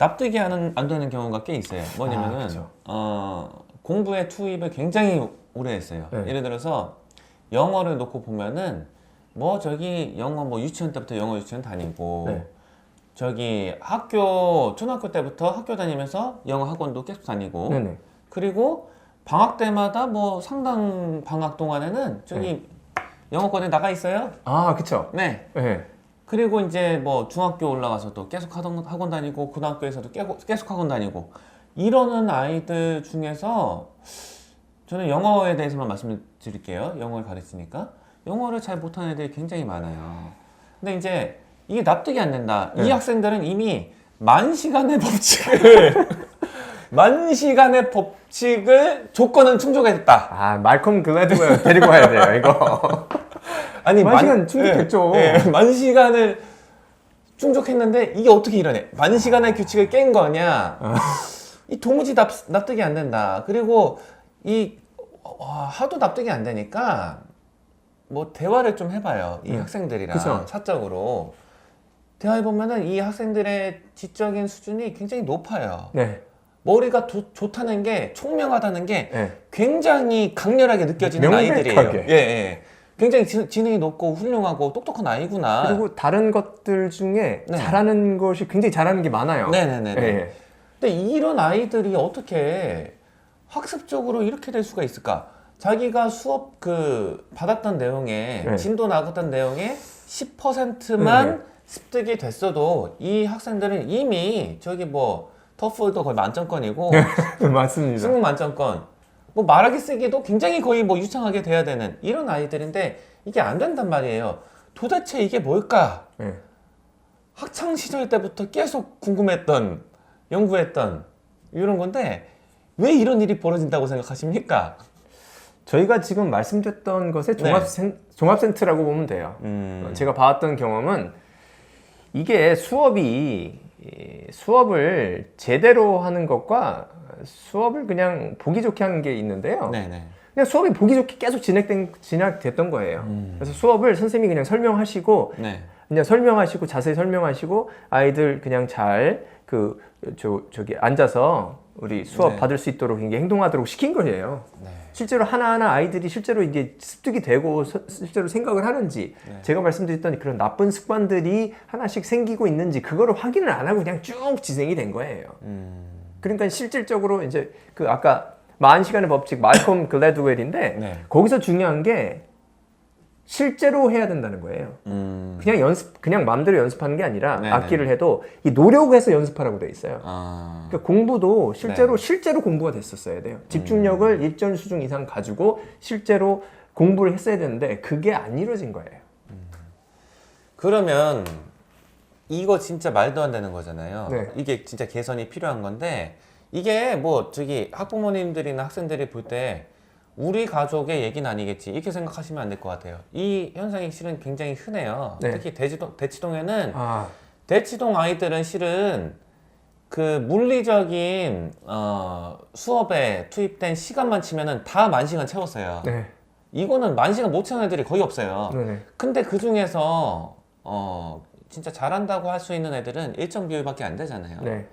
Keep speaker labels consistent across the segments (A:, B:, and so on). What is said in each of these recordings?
A: 납득이 안 되는 경우가 꽤 있어요. 뭐냐면은 공부에 투입을 굉장히 오래 했어요.
B: 네.
A: 예를 들어서 영어를 놓고 보면은 뭐 저기 영어 뭐 유치원 때부터 영어 유치원 다니고
B: 네.
A: 저기 초등학교 때부터 학교 다니면서 영어 학원도 계속 다니고
B: 네네.
A: 그리고 방학 때마다 뭐 상당 방학 동안에는 저기 영어권에 나가 있어요.
B: 아, 그쵸.
A: 네.
B: 네.
A: 그리고 이제 뭐 중학교 올라가서도 계속 학원 다니고 고등학교에서도 계속 학원 다니고 이러는 아이들 중에서 저는 영어에 대해서만 말씀을 드릴게요. 영어를 가르치니까 영어를 잘 못하는 애들이 굉장히 많아요. 근데 이제 이게 납득이 안 된다. 이 학생들은 이미 만 시간의 법칙을 조건은 충족했다.
B: 아, 말콤 글래드웨어 데리고 와야 돼요, 이거.
A: 아니
B: 만 시간 충족했죠.
A: 만 시간을 충족했는데 이게 어떻게 이러네? 만 시간의 규칙을 깬 거냐? 이 도무지 납득이 안 된다. 그리고 하도 납득이 안 되니까 뭐 대화를 좀 해봐요. 이 학생들이랑
B: 그쵸.
A: 사적으로 대화해 보면은 이 학생들의 지적인 수준이 굉장히 높아요.
B: 네.
A: 머리가 좋다는 게 총명하다는 게
B: 네.
A: 굉장히 강렬하게 느껴지는
B: 명백하게.
A: 아이들이에요. 예. 굉장히 지능이 높고 훌륭하고 똑똑한 아이구나.
B: 그리고 다른 것들 중에
A: 네.
B: 잘하는 것이 굉장히 잘하는 게 많아요.
A: 네네네.
B: 예.
A: 근데 이런 아이들이 어떻게 학습적으로 이렇게 될 수가 있을까? 자기가 수업 받았던 내용에
B: 네.
A: 진도 나갔던 내용에 10%만 습득이 됐어도 이 학생들은 이미 저기 뭐 터플도 거의 만점권이고
B: 맞습니다.
A: 수능 만점권 뭐 말하기 쓰기도 굉장히 거의 뭐 유창하게 돼야 되는 이런 아이들인데 이게 안 된단 말이에요. 도대체 이게 뭘까?
B: 예.
A: 학창 시절 때부터 계속 궁금했던 연구했던 이런 건데 왜 이런 일이 벌어진다고 생각하십니까?
B: 저희가 지금 말씀드렸던 것의 종합센트라고 보면 돼요. 제가 봐왔던 경험은 이게 수업을 제대로 하는 것과 수업을 그냥 보기 좋게 하는 게 있는데요.
A: 네네.
B: 그냥 수업이 보기 좋게 계속 진행됐던 거예요. 그래서 수업을 선생님이 그냥 설명하시고
A: 네.
B: 그냥 설명하시고 자세히 설명하시고 아이들 그냥 잘 저기 앉아서 우리 수업
A: 네.
B: 받을 수 있도록 이게 행동하도록 시킨 거예요.
A: 네.
B: 실제로 하나하나 아이들이 실제로 이게 습득이 되고 실제로 생각을 하는지 제가 말씀드렸던 그런 나쁜 습관들이 하나씩 생기고 있는지 그거를 확인을 안 하고 그냥 쭉 진행이 된 거예요. 그러니까 실질적으로 이제 아까 10시간의 법칙 말콤 글래드웰인데
A: 네.
B: 거기서 중요한 게 실제로 해야 된다는 거예요. 그냥 마음대로 연습하는 게 아니라
A: 네네.
B: 악기를 해도 이 노력해서 연습하라고 돼 있어요.
A: 아.
B: 그러니까 공부도 실제로
A: 네.
B: 공부가 됐었어야 돼요. 집중력을 일정 수준 이상 가지고 실제로 공부를 했어야 되는데 그게 안 이루어진 거예요.
A: 그러면 이거 진짜 말도 안 되는 거잖아요.
B: 네.
A: 이게 진짜 개선이 필요한 건데 이게 뭐 저기 학부모님들이나 학생들이 볼 때 우리 가족의 얘기는 아니겠지 이렇게 생각하시면 안 될 것 같아요. 이 현상이 실은 굉장히 흔해요.
B: 네.
A: 특히 대치동에는 대치동 아이들은 실은 물리적인 수업에 투입된 시간만 치면은 다 10,000시간 채웠어요.
B: 네.
A: 이거는 10,000시간 못 채우는 애들이 거의 없어요.
B: 네네.
A: 근데 그 중에서 진짜 잘한다고 할 수 있는 애들은 일정 비율밖에 안 되잖아요.
B: 네.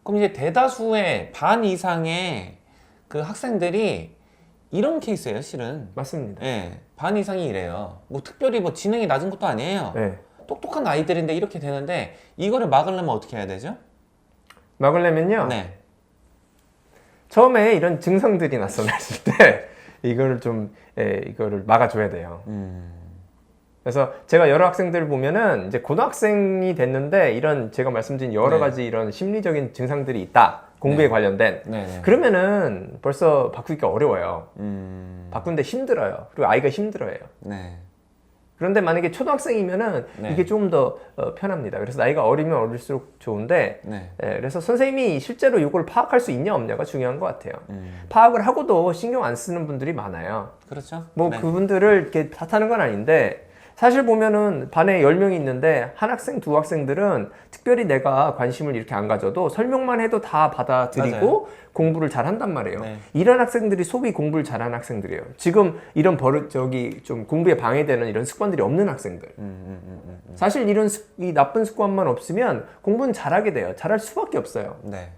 A: 그럼 이제 대다수의 반 이상의 그 학생들이 이런 케이스예요, 실은.
B: 맞습니다.
A: 예, 반 이상이 이래요. 뭐 특별히 뭐 지능이 낮은 것도 아니에요.
B: 네.
A: 똑똑한 아이들인데 이렇게 되는데 이거를 막으려면 어떻게 해야 되죠?
B: 막으려면요.
A: 네.
B: 처음에 이런 증상들이 나타났을 때 이거를 이거를 막아줘야 돼요. 그래서 제가 여러 학생들을 보면은 이제 고등학생이 됐는데 이런 제가 말씀드린 여러
A: 네.
B: 가지 이런 심리적인 증상들이 있다. 공부에
A: 네.
B: 관련된.
A: 네네.
B: 그러면은 벌써 바꾸기가 어려워요. 바꾸는데 힘들어요. 그리고 아이가 힘들어해요.
A: 네.
B: 그런데 만약에 초등학생이면은
A: 네.
B: 이게 조금 더 편합니다. 그래서 나이가 어리면 어릴수록 좋은데,
A: 네.
B: 그래서 선생님이 실제로 이걸 파악할 수 있냐 없냐가 중요한 것 같아요. 파악을 하고도 신경 안 쓰는 분들이 많아요.
A: 그렇죠.
B: 뭐
A: 네.
B: 그분들을 이렇게 탓하는 건 아닌데, 사실 보면은 반에 10명이 있는데 한 학생, 두 학생들은 특별히 내가 관심을 이렇게 안 가져도 설명만 해도 다 받아들이고
A: 맞아요.
B: 공부를 잘 한단 말이에요.
A: 네.
B: 이런 학생들이 소위 공부를 잘하는 학생들이에요. 지금 이런 좀 공부에 방해되는 이런 습관들이 없는 학생들. 사실 이 나쁜 습관만 없으면 공부는 잘하게 돼요. 잘할 수밖에 없어요.
A: 네,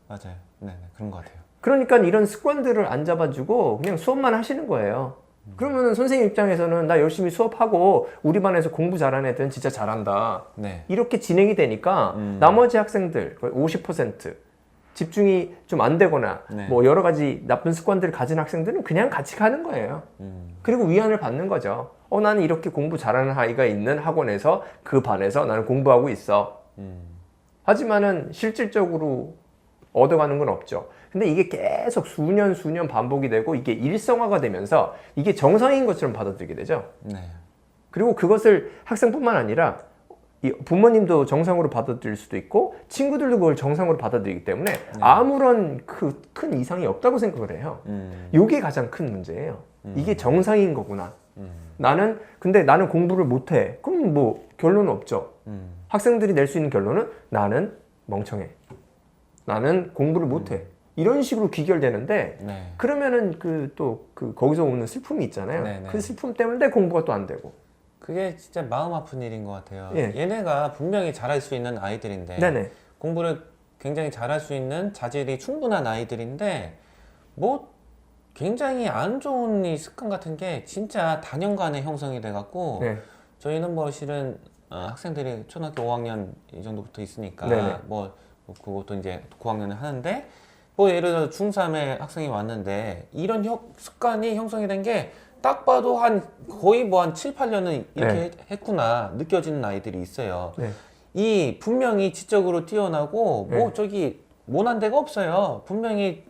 A: 맞아요. 네, 네, 그런 것 같아요.
B: 그러니까 이런 습관들을 안 잡아주고 그냥 수업만 하시는 거예요. 그러면은 선생님 입장에서는 나 열심히 수업하고 우리 반에서 공부 잘하는 애들은 진짜 잘한다.
A: 네.
B: 이렇게 진행이 되니까 나머지 학생들 거의 50% 집중이 좀 안 되거나
A: 네.
B: 뭐 여러 가지 나쁜 습관들을 가진 학생들은 그냥 같이 가는 거예요. 그리고 위안을 받는 거죠. 나는 이렇게 공부 잘하는 아이가 있는 학원에서 그 반에서 나는 공부하고 있어. 하지만은 실질적으로 얻어가는 건 없죠. 근데 이게 계속 수년 반복이 되고 이게 일상화가 되면서 이게 정상인 것처럼 받아들이게 되죠.
A: 네.
B: 그리고 그것을 학생뿐만 아니라 이 부모님도 정상으로 받아들일 수도 있고 친구들도 그걸 정상으로 받아들이기 때문에 아무런 큰 이상이 없다고 생각을 해요. 이게 가장 큰 문제예요. 이게 정상인 거구나. 근데 나는 공부를 못해. 그럼 뭐 결론은 없죠. 학생들이 낼 수 있는 결론은 나는 멍청해. 나는 공부를 못해. 이런 식으로 귀결되는데
A: 네.
B: 그러면은 거기서 오는 슬픔이 있잖아요.
A: 네, 네.
B: 그 슬픔 때문에 공부가 또 안 되고.
A: 그게 진짜 마음 아픈 일인 것 같아요.
B: 예.
A: 얘네가 분명히 잘할 수 있는 아이들인데
B: 네네.
A: 공부를 굉장히 잘할 수 있는 자질이 충분한 아이들인데 뭐 굉장히 안 좋은 이 습관 같은 게 진짜 단연간에 형성이 돼갖고
B: 네.
A: 저희는 뭐 실은 학생들이 초등학교 5학년 이 정도부터 있으니까
B: 네네.
A: 뭐 그것도 이제 9학년을 하는데 뭐 예를 들어 중3의 학생이 왔는데 이런 습관이 형성이 된 게 딱 봐도 거의 뭐 한 7, 8년은 이렇게
B: 네.
A: 했구나 느껴지는 아이들이 있어요.
B: 네.
A: 이 분명히 지적으로 뛰어나고 뭐
B: 네.
A: 저기 모난 데가 없어요. 분명히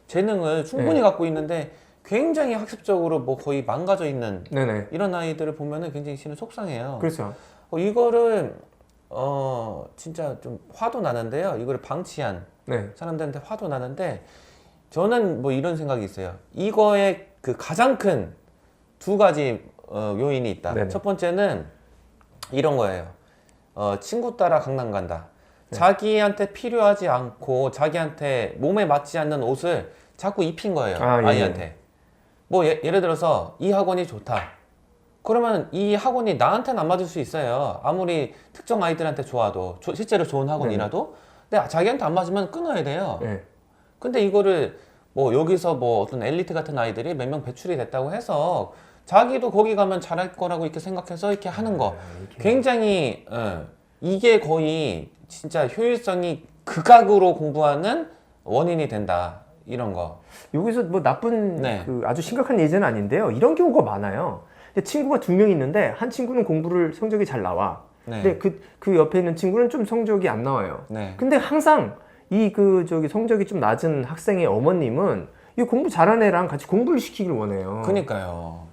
A: 재능을 충분히
B: 네.
A: 갖고 있는데 굉장히 학습적으로 뭐 거의 망가져 있는
B: 네네.
A: 이런 아이들을 보면은 굉장히 실은 속상해요.
B: 그렇죠.
A: 이거를 진짜 좀 화도 나는데요. 이거를 방치한
B: 네.
A: 사람들한테 화도 나는데 저는 뭐 이런 생각이 있어요. 이거의 그 가장 큰 두 가지 요인이 있다.
B: 네네.
A: 첫 번째는 이런 거예요. 친구 따라 강남 간다.
B: 네.
A: 자기한테 필요하지 않고 자기한테 몸에 맞지 않는 옷을 자꾸 입힌 거예요.
B: 아, 예,
A: 아이한테. 뭐 예를 들어서 이 학원이 좋다. 그러면 이 학원이 나한테는 안 맞을 수 있어요. 아무리 특정 아이들한테 좋아도 실제로 좋은 학원이라도. 근데 자기한테 안 맞으면 끊어야 돼요.
B: 네.
A: 근데 이거를 뭐 여기서 뭐 어떤 엘리트 같은 아이들이 몇 명 배출이 됐다고 해서 자기도 거기 가면 잘할 거라고 이렇게 생각해서 이렇게 하는 거 굉장히 이게 거의 진짜 효율성이 극악으로 공부하는 원인이 된다 이런 거.
B: 여기서 뭐 나쁜
A: 네.
B: 아주 심각한 예제는 아닌데요. 이런 경우가 많아요. 근데 친구가 2명 있는데 한 친구는 공부를 성적이 잘 나와.
A: 네.
B: 근데 그 옆에 있는 친구는 좀 성적이 안 나와요.
A: 네.
B: 근데 항상 성적이 좀 낮은 학생의 어머님은 이 공부 잘하는 애랑 같이 공부를 시키길 원해요.
A: 그니까요.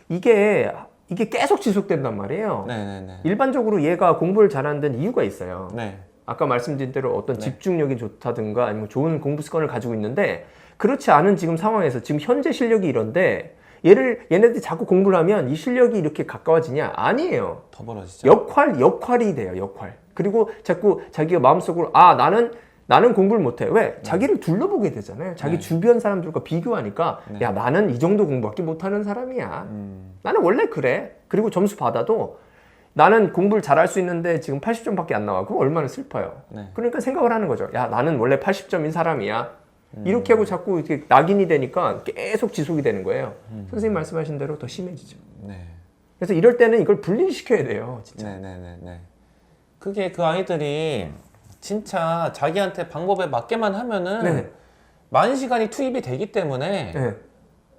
B: 이게 계속 지속된단 말이에요.
A: 네네네.
B: 일반적으로 얘가 공부를 잘하는 데는 이유가 있어요.
A: 네.
B: 아까 말씀드린 대로 어떤
A: 네.
B: 집중력이 좋다든가 아니면 좋은 공부 습관을 가지고 있는데 그렇지 않은 지금 상황에서 지금 현재 실력이 이런데 얘네들이 자꾸 공부를 하면 이 실력이 이렇게 가까워지냐? 아니에요.
A: 더 벌어지죠.
B: 역할이 돼요, 역할. 그리고 자꾸 자기가 마음속으로 나는 공부를 못해. 왜? 자기를 둘러보게 되잖아요. 자기
A: 네.
B: 주변 사람들과 비교하니까
A: 네.
B: 야, 나는 이 정도 공부밖에 못하는 사람이야. 나는 원래 그래. 그리고 점수 받아도 나는 공부를 잘할 수 있는데 지금 80점밖에 안 나와. 그럼 얼마나 슬퍼요.
A: 네.
B: 그러니까 생각을 하는 거죠. 야, 나는 원래 80점인 사람이야. 이렇게 하고 자꾸 이렇게 낙인이 되니까 계속 지속이 되는 거예요. 선생님 말씀하신 대로 더 심해지죠.
A: 네.
B: 그래서 이럴 때는 이걸 분리시켜야 돼요. 진짜.
A: 네네네네. 그게 그 아이들이 진짜 자기한테 방법에 맞게만 하면은
B: 네네.
A: 많은 시간이 투입이 되기 때문에
B: 네.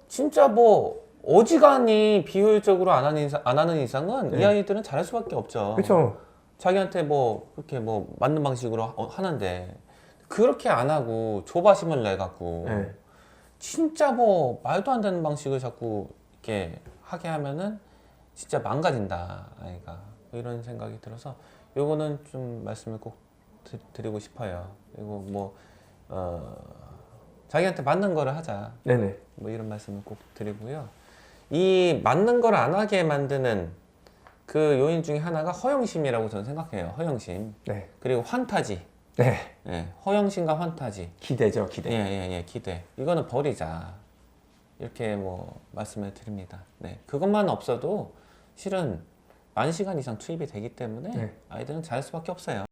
A: 진짜 뭐 어지간히 비효율적으로 안 하는 이상은 이
B: 네.
A: 아이들은 잘할 수밖에 없죠.
B: 그렇죠.
A: 자기한테 뭐 그렇게 뭐 맞는 방식으로 하는데 그렇게 안 하고 조바심을 내 갖고
B: 네.
A: 진짜 뭐 말도 안 되는 방식을 자꾸 이렇게 하게 하면은 진짜 망가진다 아이가 이런 생각이 들어서 요거는 좀 말씀을 꼭 드리고 싶어요. 그리고 뭐 자기한테 맞는 거를 하자.
B: 네네.
A: 뭐 이런 말씀을 꼭 드리고요. 이 맞는 걸 안 하게 만드는 그 요인 중에 하나가 허영심이라고 저는 생각해요. 허영심.
B: 네.
A: 그리고 환타지.
B: 네.
A: 예, 허영심과 환타지.
B: 기대죠, 기대.
A: 예, 기대. 이거는 버리자. 이렇게 뭐 말씀을 드립니다. 네. 그것만 없어도 실은 10,000시간 이상 투입이 되기 때문에
B: 네.
A: 아이들은 잘할 수밖에 없어요.